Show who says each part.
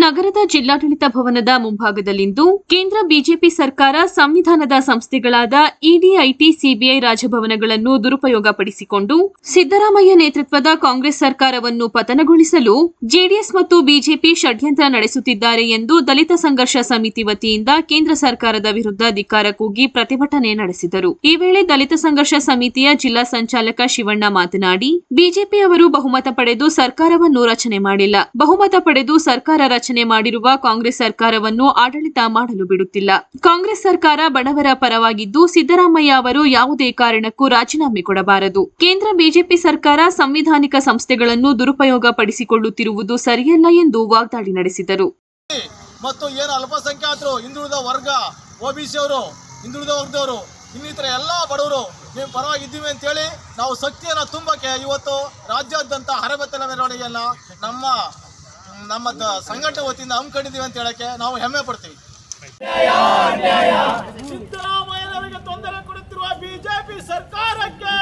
Speaker 1: ನಗರದ ಜಿಲ್ಲಾಡಳಿತ ಭವನದ ಮುಂಭಾಗದಲ್ಲಿಂದು ಕೇಂದ್ರ ಬಿಜೆಪಿ ಸರ್ಕಾರ ಸಂವಿಧಾನದ ಸಂಸ್ಥೆಗಳಾದ ಇಡಿ, ಐಟಿ, ಸಿಬಿಐ ರಾಜಭವನಗಳನ್ನು ದುರುಪಯೋಗಪಡಿಸಿಕೊಂಡು ಸಿದ್ದರಾಮಯ್ಯ ನೇತೃತ್ವದ ಕಾಂಗ್ರೆಸ್ ಸರ್ಕಾರವನ್ನು ಪತನಗೊಳಿಸಲು ಜೆಡಿಎಸ್ ಮತ್ತು ಬಿಜೆಪಿ ಷಡ್ಯಂತ್ರ ನಡೆಸುತ್ತಿದ್ದಾರೆ ಎಂದು ದಲಿತ ಸಂಘರ್ಷ ಸಮಿತಿ ವತಿಯಿಂದ ಕೇಂದ್ರ ಸರ್ಕಾರದ ವಿರುದ್ಧ ಧಿಕ್ಕಾರ ಕೂಗಿ ಪ್ರತಿಭಟನೆ ನಡೆಸಿದರು. ಈ ವೇಳೆ ದಲಿತ ಸಂಘರ್ಷ ಸಮಿತಿಯ ಜಿಲ್ಲಾ ಸಂಚಾಲಕ ಶಿವಣ್ಣ ಮಾತನಾಡಿ, ಬಿಜೆಪಿಯವರು ಬಹುಮತ ಪಡೆದು ಸರ್ಕಾರವನ್ನು ರಚನೆ ಮಾಡಿಲ್ಲ. ಬಹುಮತ ಪಡೆದು ಸರ್ಕಾರ ರಚನೆ ಮಾಡಿರುವ ಕಾಂಗ್ರೆಸ್ ಸರ್ಕಾರವನ್ನು ಆಡಳಿತ ಮಾಡಲು ಬಿಡುತ್ತಿಲ್ಲ. ಕಾಂಗ್ರೆಸ್ ಸರ್ಕಾರ ಬಡವರ ಪರವಾಗಿದ್ದು ಸಿದ್ದರಾಮಯ್ಯ ಅವರು ಯಾವುದೇ ಕಾರಣಕ್ಕೂ ರಾಜೀನಾಮೆ ಕೊಡಬಾರದು. ಕೇಂದ್ರ ಬಿಜೆಪಿ ಸರ್ಕಾರ ಸಂವಿಧಾನಿಕ ಸಂಸ್ಥೆಗಳನ್ನು ದುರುಪಯೋಗ ಪಡಿಸಿಕೊಳ್ಳುತ್ತಿರುವುದು ಸರಿಯಲ್ಲ ಎಂದು ವಾಗ್ದಾಳಿ ನಡೆಸಿದರು.
Speaker 2: ಮತ್ತು ಏನು ಅಲ್ಪಸಂಖ್ಯಾತರು, ಹಿಂದುಳಿದ ವರ್ಗ, ಒಬಿಸಿ ಅವರು, ಹಿಂದುಳಿದ ವರ್ಗದವರು, ಇನ್ನಿತರ ಎಲ್ಲ ಬಡವರು ನೀವು ಪರವಾಗಿದ್ದೀವಿ ಅಂತೇಳಿ ನಾವು ಶಕ್ತಿಯನ್ನು ತುಂಬಕ್ಕೆ ಇವತ್ತು ರಾಜ್ಯಾದ್ಯಂತ ಅರೆಬೆತ್ತಲ ಮೆರವಣಿಗೆಯನ್ನು ನಮ್ಮ ಸಂಘಟನೆ ವತಿಯಿಂದ ಹಮ್ಮಿಕೊಂಡಿದ್ದೀವಿ ಅಂತ ಹೇಳಕ್ಕೆ ನಾವು ಹೆಮ್ಮೆ ಪಡ್ತೀವಿ. ಸಿದ್ದರಾಮಯ್ಯನವರಿಗೆ ತೊಂದರೆ ಕೊಡುತ್ತಿರುವ ಬಿಜೆಪಿ ಸರ್ಕಾರಕ್ಕೆ